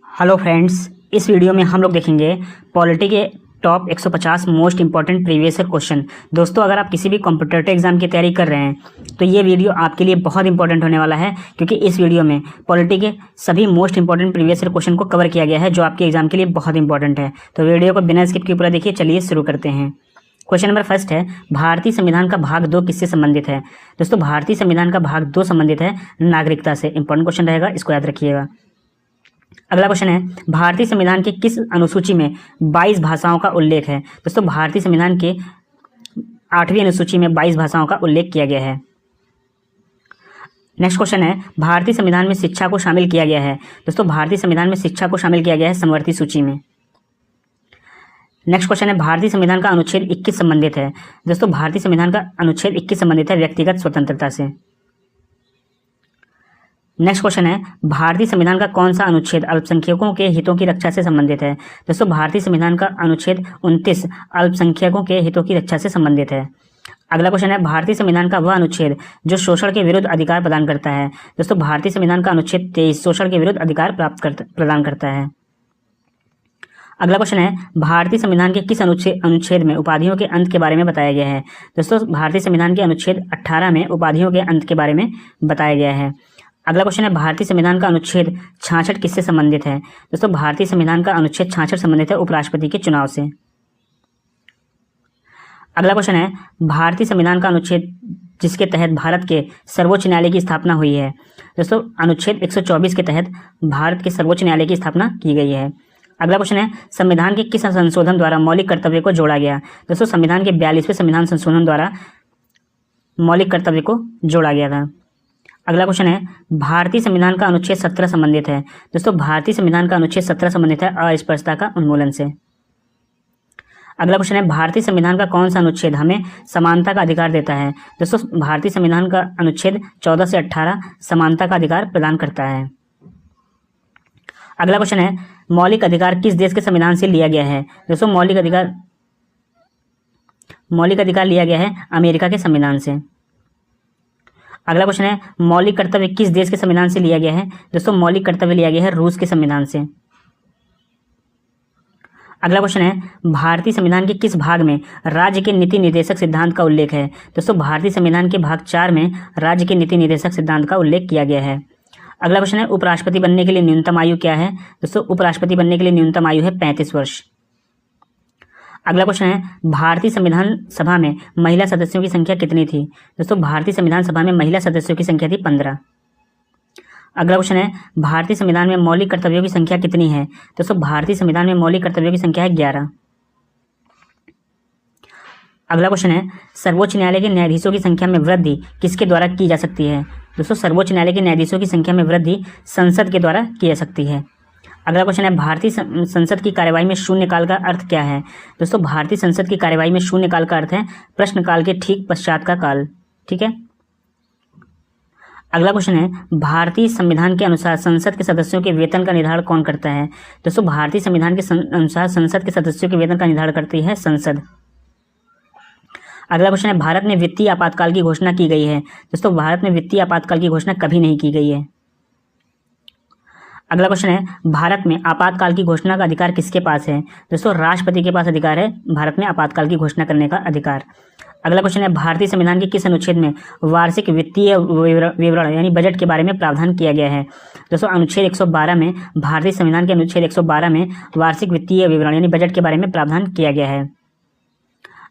Hello friends, इस video में हम लोग देखेंगे पॉलिटी के top 150 most important previous year question. दोस्तों, अगर आप किसी भी कॉम्पिटिटिव एग्जाम की तैयारी कर रहे हैं तो ये वीडियो आपके लिए बहुत इंपॉर्टेंट होने वाला है, क्योंकि इस वीडियो में पॉलिटी के सभी most important previous year question को कवर किया गया है जो आपके एग्जाम के लिए बहुत इंपॉर्टेंट है। तो वीडियो को बिना स्किप किए पूरा देखिए। चलिए शुरू करते हैं। क्वेश्चन नंबर फर्स्ट है, भारतीय संविधान का भाग 2 किससे संबंधित है? दोस्तों, भारतीय संविधान का भाग 2 संबंधित है नागरिकता से। इंपॉर्टेंट क्वेश्चन रहेगा, इसको याद रखिएगा। अगला क्वेश्चन है, भारतीय संविधान के किस अनुसूची में 22 भाषाओं का उल्लेख है? दोस्तों, भारतीय संविधान के 8वीं अनुसूची में 22 भाषाओं का उल्लेख किया गया है। नेक्स्ट क्वेश्चन है, भारतीय संविधान में शिक्षा को शामिल किया गया है? दोस्तों, भारतीय संविधान में शिक्षा को शामिल किया गया है समवर्ती सूची में। नेक्स्ट क्वेश्चन है, भारतीय संविधान का अनुच्छेद 21 संबंधित है? दोस्तों, भारतीय संविधान का अनुच्छेद 21 संबंधित है व्यक्तिगत स्वतंत्रता से। नेक्स्ट क्वेश्चन है, भारतीय संविधान का कौन सा अनुच्छेद अल्पसंख्यकों के हितों की रक्षा से संबंधित है? दोस्तों, भारतीय संविधान का अनुच्छेद 29 अल्पसंख्यकों के हितों की रक्षा से संबंधित है। अगला क्वेश्चन है, भारतीय संविधान का वह अनुच्छेद जो शोषण के विरुद्ध अधिकार प्रदान करता है? दोस्तों, भारतीय संविधान का अनुच्छेद 23 शोषण के विरुद्ध अधिकार प्रदान करता है। अगला क्वेश्चन है, भारतीय संविधान के किस अनुच्छेद में उपाधियों के अंत के बारे में बताया गया है? दोस्तों, भारतीय संविधान के अनुच्छेद 18 में उपाधियों के अंत के बारे में बताया गया है। अगला क्वेश्चन है, भारतीय संविधान का अनुच्छेद 66 किससे संबंधित है? दोस्तों, भारतीय संविधान का अनुच्छेद 66 संबंधित है उपराष्ट्रपति के चुनाव से। अगला क्वेश्चन है, भारतीय संविधान का अनुच्छेद जिसके तहत भारत के सर्वोच्च न्यायालय की स्थापना हुई है? दोस्तों, अनुच्छेद 124 के तहत भारत के सर्वोच्च न्यायालय की स्थापना की गई है। अगला क्वेश्चन है, संविधान के किस संशोधन द्वारा मौलिक कर्तव्य को जोड़ा गया? दोस्तों, संविधान के 42वें संविधान संशोधन द्वारा मौलिक कर्तव्य को जोड़ा गया था। अगला क्वेश्चन है, भारतीय संविधान का अनुच्छेद 17 संबंधित है? दोस्तों, भारतीय संविधान का अनुच्छेद 17 संबंधित है अस्पृश्यता का उन्मूलन से। अगला क्वेश्चन है, भारतीय संविधान का कौन सा अनुच्छेद हमें समानता का अधिकार देता है? दोस्तों, भारतीय संविधान का अनुच्छेद 14 से 18 समानता का अधिकार प्रदान करता है। अगला क्वेश्चन है, मौलिक अधिकार किस देश के संविधान से लिया गया है? दोस्तों, मौलिक अधिकार लिया गया है अमेरिका के संविधान से। अगला क्वेश्चन है, मौलिक कर्तव्य किस देश के संविधान से लिया गया है? दोस्तों, मौलिक कर्तव्य लिया गया है रूस के संविधान से। अगला क्वेश्चन है, भारतीय संविधान के किस भाग में राज्य के नीति निर्देशक सिद्धांत का उल्लेख है? दोस्तों, भारतीय संविधान के भाग 4 में राज्य के नीति निर्देशक सिद्धांत का उल्लेख किया गया है। अगला क्वेश्चन है, उपराष्ट्रपति बनने के लिए न्यूनतम आयु क्या है? दोस्तों, उपराष्ट्रपति बनने के लिए न्यूनतम आयु है 35 वर्ष। अगला क्वेश्चन है, भारतीय संविधान सभा में महिला सदस्यों की संख्या कितनी थी? दोस्तों, भारतीय संविधान सभा में महिला सदस्यों की संख्या थी 15। अगला क्वेश्चन है, भारतीय संविधान में मौलिक कर्तव्यों की संख्या कितनी है? दोस्तों, भारतीय संविधान में मौलिक कर्तव्यों की संख्या है 11। अगला क्वेश्चन है, सर्वोच्च न्यायालय के न्यायाधीशों की संख्या में वृद्धि किसके द्वारा की जा सकती है? दोस्तों, सर्वोच्च न्यायालय के न्यायाधीशों की संख्या में वृद्धि संसद के द्वारा की जा सकती है। अगला क्वेश्चन है, भारतीय संसद की कार्यवाही में शून्यकाल का अर्थ क्या है? दोस्तों, भारतीय संसद की कार्यवाही में शून्यकाल का अर्थ है प्रश्नकाल के ठीक पश्चात का काल। ठीक है। अगला क्वेश्चन है, भारतीय संविधान के अनुसार संसद के सदस्यों के वेतन का निर्धारण कौन करता है? दोस्तों, भारतीय संविधान के अनुसार संसद के सदस्यों के वेतन का निर्धारण करती है संसद। अगला क्वेश्चन है, भारत में वित्तीय आपातकाल की घोषणा की गई है? दोस्तों, भारत में वित्तीय आपातकाल की घोषणा कभी नहीं की गई है। अगला क्वेश्चन है, भारत में आपातकाल की घोषणा का अधिकार किसके पास है? दोस्तों, राष्ट्रपति के पास अधिकार है भारत में आपातकाल की घोषणा करने का अधिकार। अगला क्वेश्चन है, भारतीय संविधान के किस अनुच्छेद में वार्षिक वित्तीय विवरण यानी बजट के बारे में प्रावधान किया गया है? दोस्तों, अनुच्छेद 112 में, भारतीय संविधान के अनुच्छेद 112 में वार्षिक वित्तीय विवरण यानी बजट के बारे में प्रावधान किया गया है।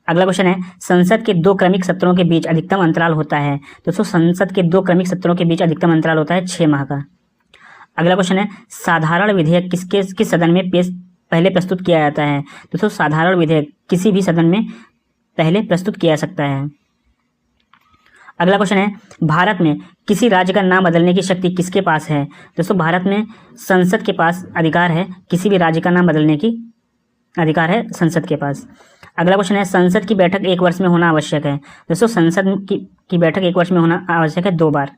अगला क्वेश्चन है, संसद के 2 क्रमिक सत्रों के बीच अधिकतम अंतराल होता है? दोस्तों, संसद के 2 क्रमिक सत्रों के बीच अधिकतम अंतराल होता है 6 माह का। अगला क्वेश्चन है, साधारण विधेयक किस सदन में पहले प्रस्तुत किया जाता है? दोस्तों, साधारण विधेयक किसी भी सदन में पहले प्रस्तुत किया जा सकता है। अगला क्वेश्चन है, भारत में किसी राज्य का नाम बदलने की शक्ति किसके पास है? दोस्तों, भारत में संसद के पास अधिकार है, किसी भी राज्य का नाम बदलने की अधिकार है संसद के पास। अगला क्वेश्चन है, संसद की बैठक 1 वर्ष में होना आवश्यक है? दोस्तों, संसद की बैठक 1 वर्ष में होना आवश्यक है 2 बार।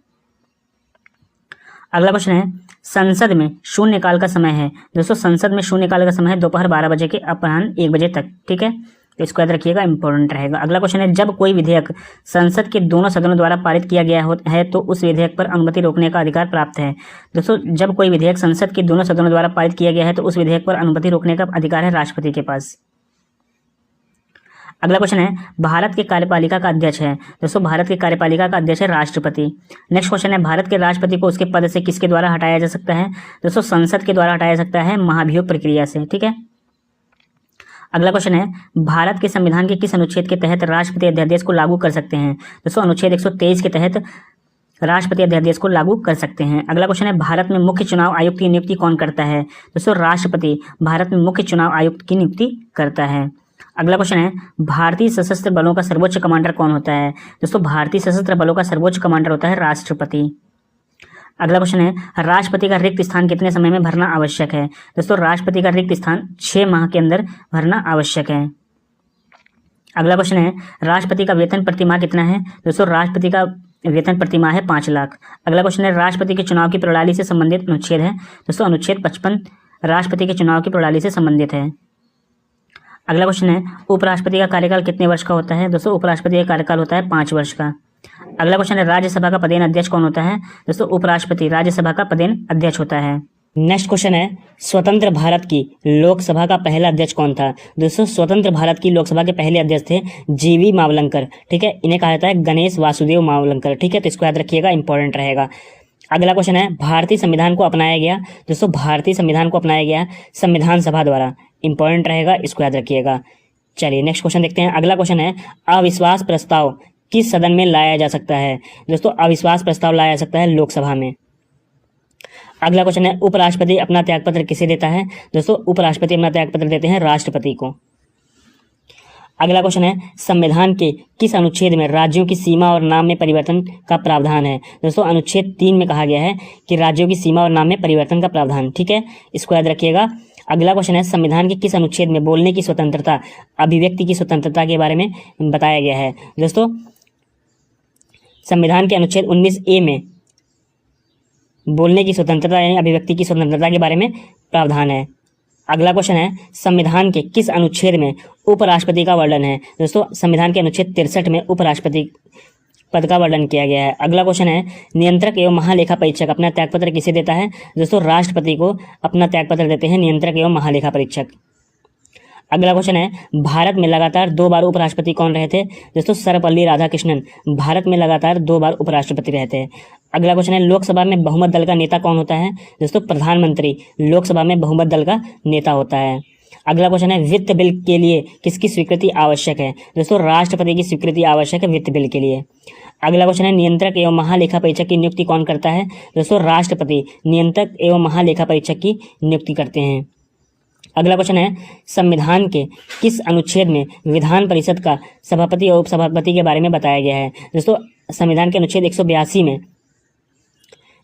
अगला क्वेश्चन है, संसद में शून्यकाल का समय है? दोस्तों, संसद में शून्यकाल का समय है दोपहर 12 बजे के अपराह्न 1 बजे तक। ठीक है, तो इसको याद रखिएगा, इंपॉर्टेंट रहेगा। अगला क्वेश्चन है, जब कोई विधेयक संसद के दोनों सदनों द्वारा पारित किया गया है तो उस विधेयक पर अनुमति रोकने का अधिकार प्राप्त है। दोस्तों, जब कोई विधेयक संसद के दोनों सदनों द्वारा पारित किया गया है तो उस विधेयक पर अनुमति रोकने का अधिकार है राष्ट्रपति के पास। अगला क्वेश्चन है, भारत के कार्यपालिका का अध्यक्ष है। दोस्तों, भारत के कार्यपालिका का अध्यक्ष है राष्ट्रपति। नेक्स्ट क्वेश्चन है, भारत के राष्ट्रपति को उसके पद से किसके द्वारा हटाया जा सकता है। दोस्तों, संसद के द्वारा हटाया जा सकता है, महाभियोग प्रक्रिया से। ठीक है। अगला क्वेश्चन है, भारत के संविधान के किस अनुच्छेद के तहत राष्ट्रपति अध्यादेश को लागू कर सकते हैं। दोस्तों, अनुच्छेद 123 के तहत राष्ट्रपति अध्यादेश को लागू कर सकते हैं। अगला क्वेश्चन है, भारत में मुख्य चुनाव आयुक्त की नियुक्ति कौन करता है। दोस्तों, राष्ट्रपति भारत में मुख्य चुनाव आयुक्त की नियुक्ति करता है। अगला क्वेश्चन है, भारतीय सशस्त्र बलों का सर्वोच्च कमांडर कौन होता है। दोस्तों, भारतीय सशस्त्र बलों का सर्वोच्च कमांडर होता है राष्ट्रपति। अगला क्वेश्चन है, राष्ट्रपति का रिक्त स्थान कितने समय में भरना आवश्यक है। दोस्तों, राष्ट्रपति का रिक्त स्थान 6 माह के अंदर भरना आवश्यक है। अगला क्वेश्चन है, राष्ट्रपति का वेतन प्रतिमाह कितना है। दोस्तों, राष्ट्रपति का वेतन प्रतिमाह है 5 लाख। अगला क्वेश्चन है, राष्ट्रपति के चुनाव की प्रणाली से संबंधित अनुच्छेद है। दोस्तों, अनुच्छेद 55 राष्ट्रपति के चुनाव की प्रणाली से संबंधित है। अगला क्वेश्चन है, उपराष्ट्रपति का कार्यकाल कितने वर्ष का होता है। दोस्तों, उपराष्ट्रपति का कार्यकाल होता है 5 वर्ष का। अगला क्वेश्चन है, राज्यसभा का पदेन अध्यक्ष कौन होता है। दोस्तों, उपराष्ट्रपति राज्यसभा का पदेन अध्यक्ष होता है। नेक्स्ट क्वेश्चन है, स्वतंत्र भारत की लोकसभा का पहला अध्यक्ष कौन था। दोस्तों, स्वतंत्र भारत की लोकसभा के पहले अध्यक्ष थे जीवी मावलंकर। ठीक है, इन्हें कहा जाता है गणेश वासुदेव मावलंकर। ठीक है, तो इसको याद रखिएगा, इंपॉर्टेंट रहेगा। अगला क्वेश्चन है, भारतीय संविधान को अपनाया गया। दोस्तों, भारतीय संविधान को अपनाया गया संविधान सभा द्वारा। इंपॉर्टेंट रहेगा, इसको याद रखिएगा। चलिए नेक्स्ट क्वेश्चन देखते हैं। अगला क्वेश्चन है, अविश्वास प्रस्ताव किस सदन में लाया जा सकता है। दोस्तों, अविश्वास प्रस्ताव लाया जा सकता है लोकसभा में। अगला क्वेश्चन है, उपराष्ट्रपति अपना त्यागपत्र किसे देता है। दोस्तों, उपराष्ट्रपति अपना त्यागपत्र देते हैं राष्ट्रपति को। अगला क्वेश्चन है, संविधान के किस अनुच्छेद में राज्यों की सीमा और नाम में परिवर्तन का प्रावधान है। दोस्तों, अनुच्छेद 3 में कहा गया है कि राज्यों की सीमा और नाम में परिवर्तन का प्रावधान। ठीक है, इसको याद रखिएगा। अगला क्वेश्चन है, संविधान के किस अनुच्छेद में बोलने की स्वतंत्रता, अभिव्यक्ति की स्वतंत्रता के बारे में बताया गया है। दोस्तों, संविधान के अनुच्छेद 19A में बोलने की स्वतंत्रता यानी अभिव्यक्ति की स्वतंत्रता के बारे में प्रावधान है। अगला क्वेश्चन है, संविधान के किस अनुच्छेद में उपराष्ट्रपति का वर्णन है। दोस्तों, संविधान के अनुच्छेद 63 में उपराष्ट्रपति पद का वर्णन किया गया है। अगला क्वेश्चन है, नियंत्रक एवं महालेखा परीक्षक अपना त्यागपत्र किसे देता है। दोस्तों, राष्ट्रपति को अपना त्यागपत्र देते हैं नियंत्रक एवं महालेखा परीक्षक। अगला क्वेश्चन है, भारत में लगातार 2 बार उपराष्ट्रपति कौन रहे थे। दोस्तों, सर्वपल्ली राधाकृष्णन भारत में लगातार 2 बार उपराष्ट्रपति रहे थे। अगला क्वेश्चन है, लोकसभा में बहुमत दल का नेता कौन होता है। दोस्तों, प्रधानमंत्री लोकसभा में बहुमत दल का नेता होता है। अगला क्वेश्चन है, वित्त बिल के लिए किसकी स्वीकृति आवश्यक है। दोस्तों, राष्ट्रपति की स्वीकृति आवश्यक है वित्त बिल के लिए। अगला क्वेश्चन है, नियंत्रक एवं महालेखा परीक्षक की नियुक्ति कौन करता है। दोस्तों, राष्ट्रपति नियंत्रक एवं महालेखा परीक्षक की नियुक्ति करते हैं। अगला क्वेश्चन है, संविधान के किस अनुच्छेद में विधान परिषद का सभापति और उपसभापति के बारे में बताया गया है। दोस्तों, संविधान के अनुच्छेद 182 में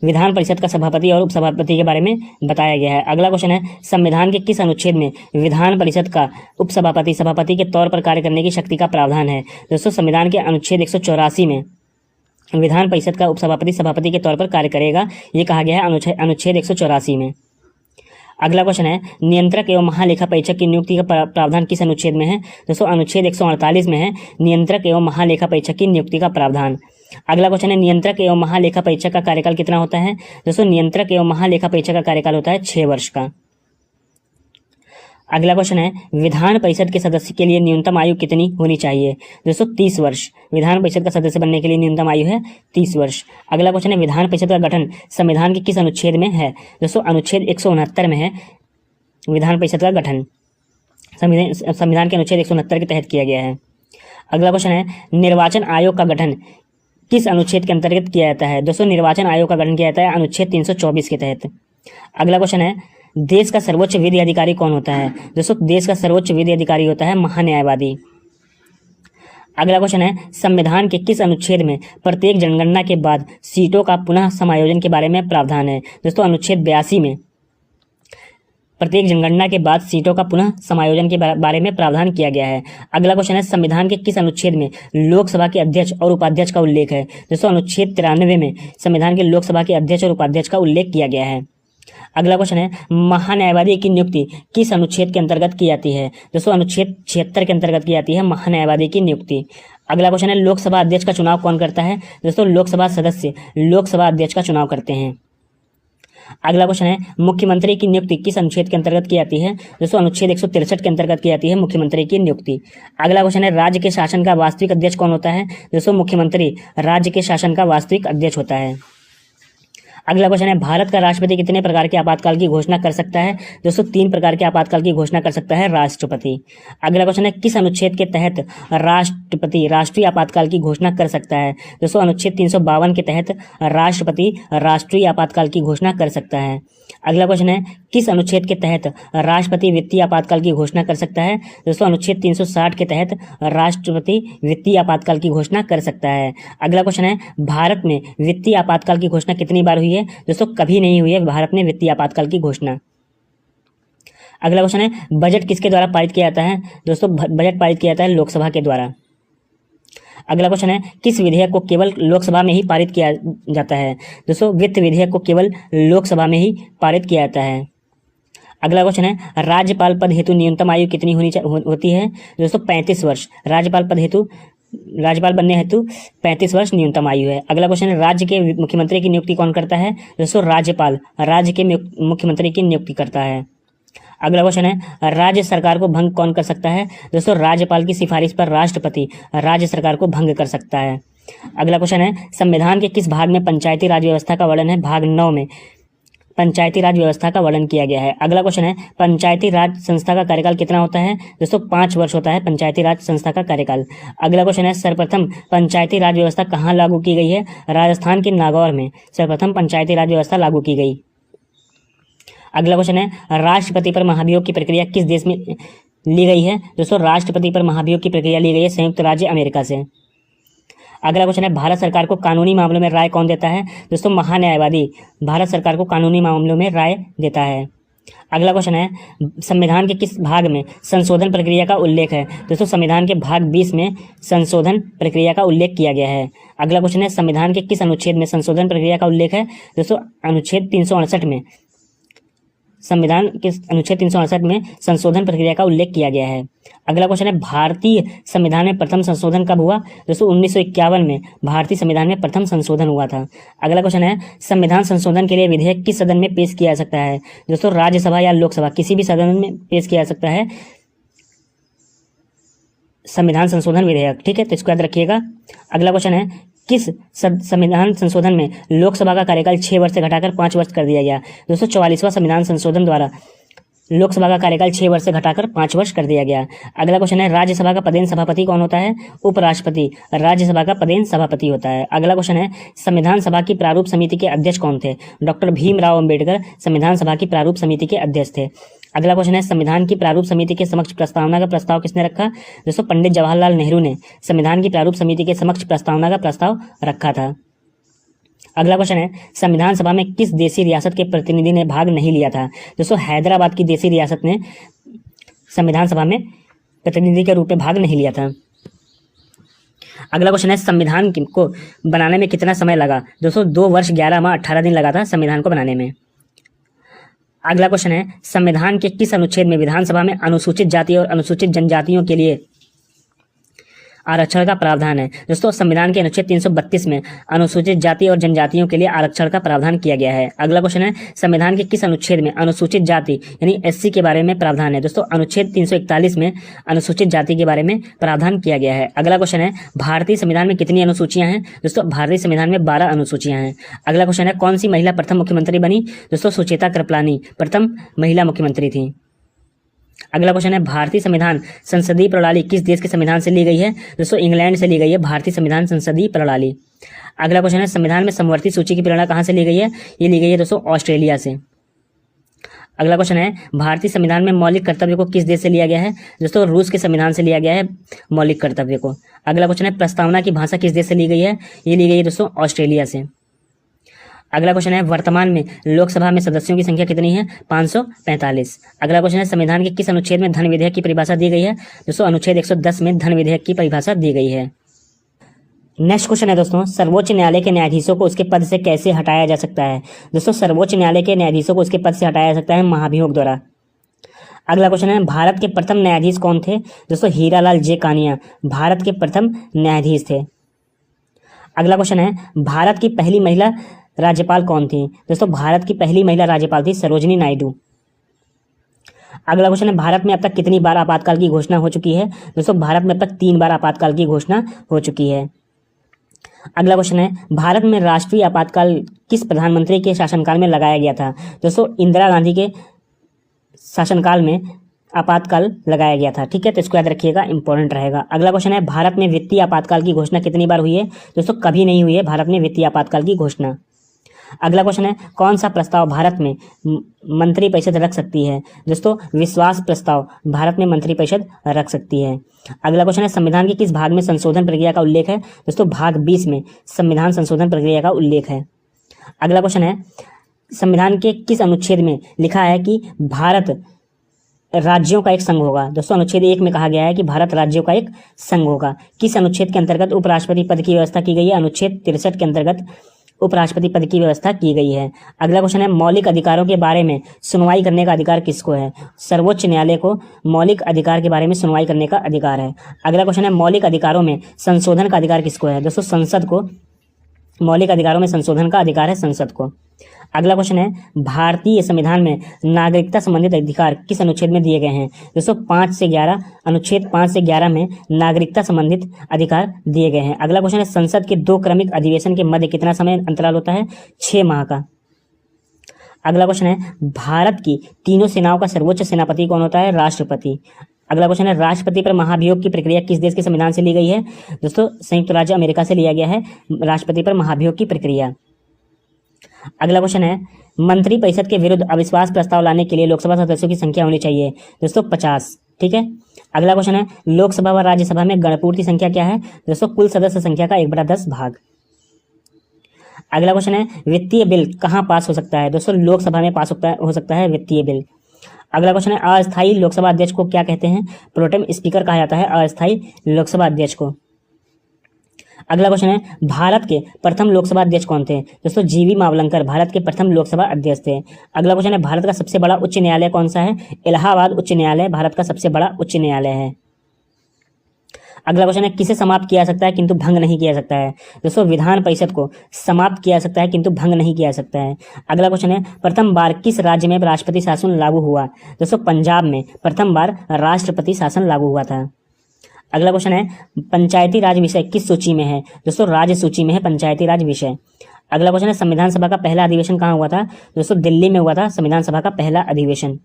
विधान परिषद का सभापति और उपसभापति के बारे में बताया गया है। अगला क्वेश्चन है, संविधान के किस अनुच्छेद में विधान परिषद का उपसभापति सभापति के तौर पर कार्य करने की शक्ति का प्रावधान है। दोस्तों, संविधान के अनुच्छेद 184 में विधान परिषद का उपसभापति सभापति के तौर पर कार्य करेगा, ये कहा गया है अनुच्छेद 184 में। अगला क्वेश्चन है, नियंत्रक एवं महालेखा परीक्षक की नियुक्ति का प्रावधान किस अनुच्छेद में है। दोस्तों, अनुच्छेद 148 में है नियंत्रक एवं महालेखा परीक्षक की नियुक्ति का प्रावधान। अगला क्वेश्चन है, नियंत्रक एवं महालेखा परीक्षक का कार्यकाल कितना होता है। दोस्तों, नियंत्रक एवं महालेखा परीक्षक का कार्यकाल होता है 6 वर्ष का। अगला क्वेश्चन है, विधान परिषद के सदस्य के लिए न्यूनतम आयु कितनी होनी चाहिए। दोस्तों, 30 वर्ष। विधान परिषद का सदस्य बनने के लिए न्यूनतम आयु है 30 वर्ष। अगला क्वेश्चन है, विधान परिषद का गठन संविधान के किस अनुच्छेद में है। दोस्तों, अनुच्छेद 169 में है विधान परिषद का गठन, संविधान के अनुच्छेद 169 के तहत किया गया है। अगला क्वेश्चन है, निर्वाचन आयोग का गठन किस अनुच्छेद के अंतर्गत किया जाता है। दोस्तों, निर्वाचन आयोग का गठन किया जाता है अनुच्छेद 324 के तहत। अगला क्वेश्चन है, देश का सर्वोच्च विधि अधिकारी कौन होता है। दोस्तों, देश का सर्वोच्च विधि अधिकारी होता है महान्यायवादी। अगला क्वेश्चन है, संविधान के किस अनुच्छेद में प्रत्येक जनगणना के बाद सीटों का पुनः समायोजन के बारे में प्रावधान है। दोस्तों, अनुच्छेद 82 में प्रत्येक जनगणना के बाद सीटों का पुनः समायोजन के बारे में प्रावधान किया गया है। अगला क्वेश्चन है, संविधान के किस अनुच्छेद में लोकसभा के अध्यक्ष और उपाध्यक्ष का उल्लेख है। दोस्तों, अनुच्छेद 93 में संविधान के लोकसभा के अध्यक्ष और उपाध्यक्ष का उल्लेख किया गया है। अगला क्वेश्चन है महान्यायवादी की नियुक्ति किस अनुच्छेद के अंतर्गत की जाती है? दोस्तों अनुच्छेद 76 के अंतर्गत की जाती है महान्यायवादी की नियुक्ति। अगला क्वेश्चन है लोकसभा अध्यक्ष का चुनाव कौन करता है? दोस्तों लोकसभा सदस्य लोकसभा अध्यक्ष का चुनाव करते हैं। अगला क्वेश्चन है मुख्यमंत्री की नियुक्ति किस अनुच्छेद के अंतर्गत की जाती है? दोस्तों अनुच्छेद 163 के अंतर्गत की जाती है मुख्यमंत्री की नियुक्ति। अगला क्वेश्चन है राज्य के शासन का वास्तविक अध्यक्ष कौन होता है? दोस्तों मुख्यमंत्री राज्य के शासन का वास्तविक अध्यक्ष होता है। अगला क्वेश्चन है भारत का राष्ट्रपति कितने प्रकार के आपातकाल की घोषणा कर सकता है? दोस्तों 3 प्रकार के आपातकाल की घोषणा कर सकता है राष्ट्रपति। अगला क्वेश्चन है किस अनुच्छेद के तहत राष्ट्रपति राष्ट्रीय आपातकाल की घोषणा कर सकता है? दोस्तों अनुच्छेद 352 के तहत राष्ट्रपति राष्ट्रीय आपातकाल की घोषणा कर सकता है। अगला क्वेश्चन है किस अनुच्छेद के तहत राष्ट्रपति वित्तीय आपातकाल की घोषणा कर सकता है? दोस्तों अनुच्छेद 360 के तहत राष्ट्रपति वित्तीय आपातकाल की घोषणा कर सकता है। अगला क्वेश्चन है भारत में वित्तीय आपातकाल की घोषणा कितनी बार हुई है? दोस्तों कभी नहीं हुई है भारत में वित्तीय आपातकाल की घोषणा। अगला क्वेश्चन है बजट किसके द्वारा पारित किया जाता है? दोस्तों बजट पारित किया जाता है लोकसभा के द्वारा। अगला क्वेश्चन है किस विधेयक को केवल लोकसभा में ही पारित किया जाता है? दोस्तों वित्त विधेयक को केवल लोकसभा में ही पारित किया जाता है। अगला क्वेश्चन है राज्यपाल पद हेतु न्यूनतम आयु कितनी होती है? दोस्तों 35 वर्ष। राज्यपाल बनने हेतु 35 वर्ष न्यूनतम आयु है। अगला क्वेश्चन है राज्य के मुख्यमंत्री की नियुक्ति कौन करता है? दोस्तों राज्यपाल राज्य के मुख्यमंत्री की नियुक्ति करता है। अगला क्वेश्चन है राज्य सरकार को भंग कौन कर सकता है? दोस्तों राज्यपाल की सिफारिश पर राष्ट्रपति राज्य सरकार को भंग कर सकता है। अगला क्वेश्चन है संविधान के किस भाग में पंचायती राज व्यवस्था का वर्णन है? भाग 9 में पंचायती राज व्यवस्था का वर्णन किया गया है। अगला क्वेश्चन है पंचायती राज संस्था का कार्यकाल कितना होता है? दोस्तों 5 वर्ष होता है पंचायती राज संस्था का कार्यकाल। अगला क्वेश्चन है सर्वप्रथम पंचायती राज व्यवस्था कहाँ लागू की गई है? राजस्थान के नागौर में सर्वप्रथम पंचायती राज व्यवस्था लागू की गई। अगला क्वेश्चन है राष्ट्रपति पर महाभियोग की प्रक्रिया किस देश में ली गई है? दोस्तों राष्ट्रपति पर महाभियोग की प्रक्रिया ली गई है संयुक्त राज्य अमेरिका से। अगला क्वेश्चन है भारत सरकार को कानूनी मामलों में राय कौन देता है? दोस्तों महान्यायवादी भारत सरकार को कानूनी मामलों में राय देता है। अगला क्वेश्चन है संविधान के किस भाग में संशोधन प्रक्रिया का उल्लेख है? दोस्तों संविधान के भाग 20 में संशोधन प्रक्रिया का उल्लेख किया गया है। अगला क्वेश्चन है संविधान के किस अनुच्छेद में संशोधन प्रक्रिया का उल्लेख है? दोस्तों अनुच्छेद 368 में संविधान के अनुच्छेद 368 में संशोधन प्रक्रिया का उल्लेख किया गया है। अगला क्वेश्चन है भारतीय संविधान में प्रथम संशोधन कब हुआ? दोस्तों 1951 में भारतीय संविधान में प्रथम संशोधन हुआ था। अगला क्वेश्चन है संविधान संशोधन के लिए विधेयक किस सदन में पेश किया जा सकता है? दोस्तों राज्यसभा या लोकसभा किसी भी सदन में पेश किया जा सकता है संविधान संशोधन विधेयक। ठीक है, तो इसको याद रखिएगा। अगला क्वेश्चन है किस संविधान संशोधन में लोकसभा का कार्यकाल 6 वर्ष से घटाकर 5 वर्ष कर दिया गया? दोस्तों 44वां संविधान संशोधन द्वारा लोकसभा का कार्यकाल 6 वर्ष से घटाकर 5 वर्ष कर दिया गया। अगला क्वेश्चन है राज्यसभा का पदेन सभापति कौन होता है? उपराष्ट्रपति राज्यसभा का पदेन सभापति होता है। अगला क्वेश्चन है संविधान सभा की प्रारूप समिति के अध्यक्ष कौन थे? डॉक्टर भीमराव अंबेडकर संविधान सभा की प्रारूप समिति के अध्यक्ष थे। अगला क्वेश्चन है संविधान की प्रारूप समिति के समक्ष प्रस्तावना का प्रस्ताव किसने रखा? दोस्तों पंडित जवाहरलाल नेहरू ने संविधान की प्रारूप समिति के समक्ष प्रस्तावना का प्रस्ताव रखा था। अगला क्वेश्चन है संविधान सभा में किस देशी रियासत के प्रतिनिधि ने भाग नहीं लिया था? दोस्तों हैदराबाद की देशी रियासत ने संविधान सभा में प्रतिनिधि के रूप में भाग नहीं लिया था। अगला क्वेश्चन है संविधान को बनाने में कितना समय लगा? दोस्तों 2 वर्ष 11 माह 18 दिन लगा था संविधान को बनाने में। अगला क्वेश्चन है संविधान के किस अनुच्छेद में विधानसभा में अनुसूचित जाति और अनुसूचित जनजातियों के लिए आरक्षण का प्रावधान है? दोस्तों संविधान के अनुच्छेद 332 में अनुसूचित जाति और जनजातियों के लिए आरक्षण का प्रावधान किया गया है। अगला क्वेश्चन है संविधान के किस अनुच्छेद में अनुसूचित जाति यानी एससी के बारे में प्रावधान है? दोस्तों अनुच्छेद 341 में अनुसूचित जाति के बारे में प्रावधान किया गया है। अगला क्वेश्चन है भारतीय संविधान में कितनी अनुसूचियां हैं? दोस्तों भारतीय संविधान में 12 अनुसूचियां हैं। अगला क्वेश्चन है कौन सी महिला प्रथम मुख्यमंत्री बनी? दोस्तों सुचेता कृपलानी प्रथम महिला मुख्यमंत्री थी। अगला क्वेश्चन है भारतीय संविधान संसदीय प्रणाली किस देश के संविधान से ली गई है? दोस्तों इंग्लैंड से ली गई है भारतीय संविधान संसदीय प्रणाली। अगला क्वेश्चन है संविधान में समवर्ती सूची की प्रेरणा कहाँ से ली गई है? ये ली गई है दोस्तों ऑस्ट्रेलिया से। अगला क्वेश्चन है भारतीय संविधान में मौलिक कर्तव्य को किस देश से लिया गया है? दोस्तों रूस के संविधान से लिया गया है मौलिक कर्तव्य को। अगला क्वेश्चन है प्रस्तावना की भाषा किस देश से ली गई है? ये ली गई है दोस्तों ऑस्ट्रेलिया से। अगला क्वेश्चन है वर्तमान में लोकसभा में सदस्यों की संख्या कितनी है? 545। अगला क्वेश्चन है संविधान के किस अनुच्छेद में धन विधेयक की परिभाषा दी गई है? दोस्तों अनुच्छेद 110 में धन विधेयक की परिभाषा दी गई है। नेक्स्ट क्वेश्चन है दोस्तों, सर्वोच्च न्यायालय के न्यायाधीशों को उसके पद से कैसे हटाया जा सकता है। दोस्तों सर्वोच्च न्यायालय के न्यायाधीशों को उसके पद से हटाया जा सकता है महाभियोग द्वारा। अगला क्वेश्चन है, भारत के प्रथम न्यायाधीश कौन थे। दोस्तों हीरालाल जे कानिया भारत के प्रथम न्यायाधीश थे। अगला क्वेश्चन है, भारत की पहली महिला राज्यपाल कौन थी। दोस्तों भारत की पहली महिला राज्यपाल थी सरोजिनी नायडू। अगला क्वेश्चन है, भारत में अब तक कितनी बार आपातकाल की घोषणा हो चुकी है। दोस्तों भारत में अब तक 3 बार आपातकाल की घोषणा हो चुकी है। अगला क्वेश्चन है, भारत में राष्ट्रीय आपातकाल किस प्रधानमंत्री के शासनकाल में लगाया गया था। दोस्तों इंदिरा गांधी के शासनकाल में आपातकाल लगाया गया था। ठीक है, तो इसको याद रखिएगा, इंपॉर्टेंट रहेगा। अगला क्वेश्चन है, भारत में वित्तीय आपातकाल की घोषणा कितनी बार हुई है। दोस्तों कभी नहीं हुई है भारत में वित्तीय आपातकाल की घोषणा। अगला क्वेश्चन है, कौन सा प्रस्ताव भारत में मंत्रिपरिषद रख सकती है। दोस्तों विश्वास प्रस्ताव भारत में मंत्रिपरिषद रख सकती है। अगला क्वेश्चन है, संविधान के किस भाग में संशोधन प्रक्रिया का उल्लेख है। दोस्तों भाग 20 में संविधान संशोधन प्रक्रिया का उल्लेख है। अगला क्वेश्चन है, संविधान के किस अनुच्छेद में लिखा है कि भारत राज्यों का एक संघ होगा। दोस्तों अनुच्छेद 1 में कहा गया है कि भारत राज्यों का एक संघ होगा। किस अनुच्छेद के अंतर्गत उपराष्ट्रपति पद की व्यवस्था की गई है। अनुच्छेद 63 के अंतर्गत उपराष्ट्रपति पद की व्यवस्था की गई है। अगला क्वेश्चन है, मौलिक अधिकारों के बारे में सुनवाई करने का अधिकार किसको है। सर्वोच्च न्यायालय को मौलिक अधिकार के बारे में सुनवाई करने का अधिकार है। अगला क्वेश्चन है, मौलिक अधिकारों में संशोधन का अधिकार किसको है। दोस्तों संसद को मौलिक अधिकारों में संशोधन का अधिकार है संसद को। अगला क्वेश्चन है, भारतीय संविधान में नागरिकता संबंधित अधिकार किस अनुच्छेद में दिए गए हैं। दोस्तों 5 से 11 अनुच्छेद 5 से 11 में नागरिकता संबंधित अधिकार दिए गए हैं। अगला क्वेश्चन है, संसद के 2 क्रमिक अधिवेशन के मध्य कितना समय अंतराल होता है। 6 माह का। अगला क्वेश्चन है, भारत की तीनों सेनाओं का सर्वोच्च सेनापति कौन होता है। राष्ट्रपति। अगला क्वेश्चन है, राष्ट्रपति पर महाभियोग की प्रक्रिया किस देश के संविधान से ली गई है। दोस्तों संयुक्त राज्य अमेरिका से लिया गया है राष्ट्रपति पर महाभियोग की प्रक्रिया। अगला क्वेश्चन है, मंत्रिपरिषद के विरुद्ध अविश्वास प्रस्ताव लाने के लिए लोकसभा सदस्यों की संख्या होनी चाहिए। दोस्तों 50। ठीक है। अगला क्वेश्चन है, लोकसभा व राज्यसभा में गणपूर्ति संख्या क्या है। दोस्तों कुल सदस्य संख्या का 1/10 भाग। अगला क्वेश्चन है, वित्तीय बिल कहाँ पास हो सकता है। दोस्तों लोकसभा में पास हो सकता है वित्तीय बिल। अगला क्वेश्चन है, अस्थायी लोकसभा अध्यक्ष को क्या कहते हैं। प्रोटेम स्पीकर कहा जाता है अस्थायी लोकसभा अध्यक्ष को। अगला क्वेश्चन है, भारत के प्रथम लोकसभा अध्यक्ष कौन थे। दोस्तों जीवी मावलंकर भारत के प्रथम लोकसभा अध्यक्ष थे। अगला क्वेश्चन है, भारत का सबसे बड़ा उच्च न्यायालय कौन सा है। इलाहाबाद उच्च न्यायालय भारत का सबसे बड़ा उच्च न्यायालय है। अगला क्वेश्चन है, किसे समाप्त किया जा सकता है किंतु भंग नहीं किया जा सकता है। दोस्तों विधान परिषद को समाप्त किया जा सकता है किंतु भंग नहीं किया जा सकता है। अगला क्वेश्चन है, प्रथम बार किस राज्य में राष्ट्रपति शासन लागू हुआ। दोस्तों पंजाब में प्रथम बार राष्ट्रपति शासन लागू हुआ था। अगला क्वेश्चन है, पंचायती राज विषय किस सूची में है। दोस्तों राज्य सूची में है पंचायती राज विषय। अगला क्वेश्चन है, संविधान सभा का पहला अधिवेशन कहाँ हुआ था। दोस्तों दिल्ली में हुआ था संविधान सभा का पहला अधिवेशन।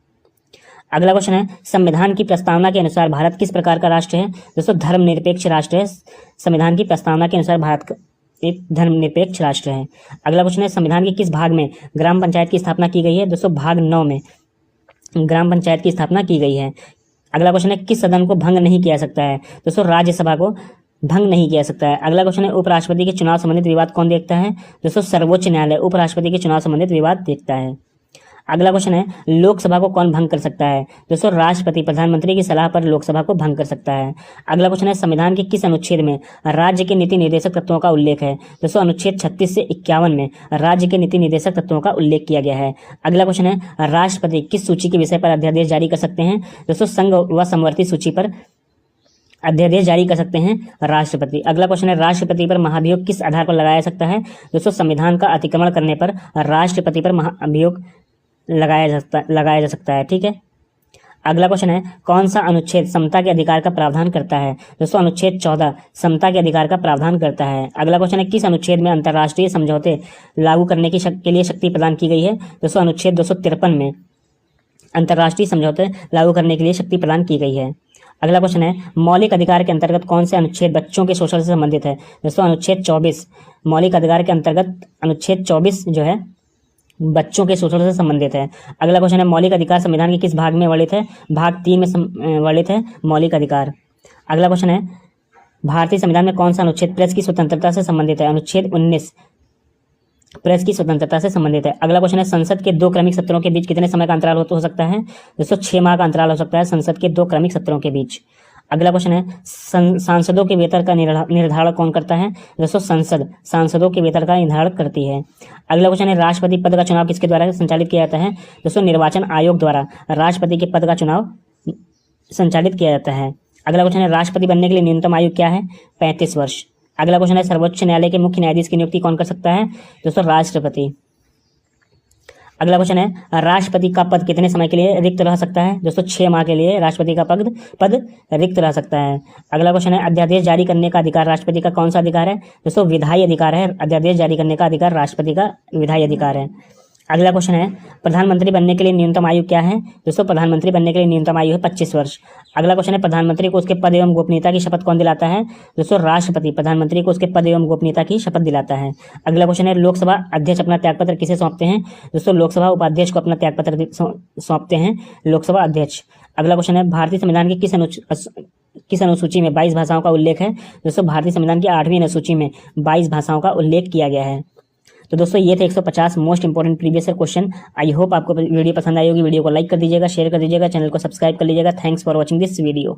अगला क्वेश्चन है, संविधान की प्रस्तावना के अनुसार भारत किस प्रकार का राष्ट्र है। दोस्तों धर्मनिरपेक्ष राष्ट्र है। संविधान की प्रस्तावना के अनुसार भारत एक धर्मनिरपेक्ष राष्ट्र है। अगला क्वेश्चन है, संविधान के किस भाग में ग्राम पंचायत की स्थापना की गई है। दोस्तों भाग 9 में ग्राम पंचायत की स्थापना की गई है। अगला क्वेश्चन है, किस सदन को भंग नहीं किया सकता है। दोस्तों राज्यसभा को भंग नहीं किया सकता है। अगला क्वेश्चन है, उपराष्ट्रपति के चुनाव संबंधित विवाद कौन देखता है। दोस्तों सर्वोच्च न्यायालय उपराष्ट्रपति के चुनाव संबंधित विवाद देखता है। अगला क्वेश्चन है, लोकसभा को कौन भंग कर सकता है। दोस्तों राष्ट्रपति प्रधानमंत्री की सलाह पर लोकसभा को भंग कर सकता है। अगला क्वेश्चन है, संविधान के किस अनुच्छेद में राज्य के नीति निर्देशक तत्वों का उल्लेख है। दोस्तों अनुच्छेद 36 से 51 में राज्य के नीति निर्देशक तत्वों का उल्लेख किया गया है। अगला क्वेश्चन है, राष्ट्रपति किस सूची के विषय पर अध्यादेश जारी कर सकते हैं। दोस्तों संघ व समवर्ती सूची पर अध्यादेश जारी कर सकते हैं राष्ट्रपति। अगला क्वेश्चन है, राष्ट्रपति पर महाभियोग किस आधार पर लगाया जा सकता है। दोस्तों संविधान का अतिक्रमण करने पर राष्ट्रपति पर महाभियोग लगाया जा सकता है। ठीक है। अगला क्वेश्चन है, कौन सा अनुच्छेद समता के अधिकार का प्रावधान करता है। दोस्तों अनुच्छेद 14 समता के अधिकार का प्रावधान करता है। अगला क्वेश्चन है, किस अनुच्छेद में अंतर्राष्ट्रीय समझौते लागू करने के लिए शक्ति प्रदान की गई है। दोस्तों अनुच्छेद 253 में अंतर्राष्ट्रीय समझौते लागू करने के लिए शक्ति प्रदान की गई है। अगला क्वेश्चन है, मौलिक अधिकार के अंतर्गत कौन से अनुच्छेद बच्चों के शोषण से संबंधित है। दोस्तों अनुच्छेद 24 मौलिक अधिकार के अंतर्गत अनुच्छेद 24 जो है बच्चों के शोषण से संबंधित है। अगला क्वेश्चन है, मौलिक अधिकार संविधान के किस भाग में वर्णित है। भाग 3 में वर्णित है मौलिक अधिकार। अगला क्वेश्चन है, भारतीय संविधान में कौन सा अनुच्छेद प्रेस की स्वतंत्रता से संबंधित है। अनुच्छेद 19 प्रेस की स्वतंत्रता से संबंधित है। अगला क्वेश्चन है, संसद के 2 क्रमिक सत्रों के बीच कितने समय का अंतराल हो सकता है। दोस्तों 6 माह का अंतराल हो सकता है संसद के 2 क्रमिक सत्रों के बीच। अगला क्वेश्चन है सांसदों के वेतन का निर्धारण कौन करता है? दोस्तों संसद सांसदों के वेतन का निर्धारण करती है। अगला क्वेश्चन है राष्ट्रपति पद का चुनाव किसके द्वारा संचालित किया जाता है? दोस्तों निर्वाचन आयोग द्वारा राष्ट्रपति के पद का चुनाव संचालित किया जाता है। अगला क्वेश्चन है राष्ट्रपति बनने के लिए न्यूनतम आयु क्या है? 35 वर्ष। अगला क्वेश्चन है सर्वोच्च न्यायालय के मुख्य न्यायाधीश की नियुक्ति कौन कर सकता है? दोस्तों राष्ट्रपति। अगला क्वेश्चन है राष्ट्रपति का पद कितने समय के लिए रिक्त रह सकता है? दोस्तों 6 माह के लिए राष्ट्रपति का पद रिक्त रह सकता है। अगला क्वेश्चन है अध्यादेश जारी करने का अधिकार राष्ट्रपति का कौन सा अधिकार है? दोस्तों विधायी अधिकार है। अध्यादेश जारी करने का अधिकार राष्ट्रपति का विधायी अधिकार है। अगला क्वेश्चन है प्रधानमंत्री बनने के लिए न्यूनतम आयु क्या है? दोस्तों प्रधानमंत्री बनने के लिए न्यूनतम आयु है 25 वर्ष। अगला क्वेश्चन है प्रधानमंत्री को उसके पद एवं गोपनीयता की शपथ कौन दिलाता है? दोस्तों राष्ट्रपति प्रधानमंत्री को उसके पद एवं गोपनीयता की शपथ दिलाता है। अगला क्वेश्चन है लोकसभा अध्यक्ष अपना त्यागपत्र किसे सौंपते हैं? दोस्तों लोकसभा उपाध्यक्ष को अपना त्यागपत्र सौंपते हैं लोकसभा अध्यक्ष। अगला क्वेश्चन है भारतीय संविधान की किस अनुसूची में 22 भाषाओं का उल्लेख है? दोस्तों भारतीय संविधान की 8वीं अनुसूची में 22 भाषाओं का उल्लेख किया गया है। तो दोस्तों ये थे 150 most important previous year question. I hope आपको वीडियो पसंद आई होगी। वीडियो को लाइक कर दीजिएगा, शेयर कर दीजिएगा, चैनल को सब्सक्राइब कर लीजिएगा। Thanks for watching this video.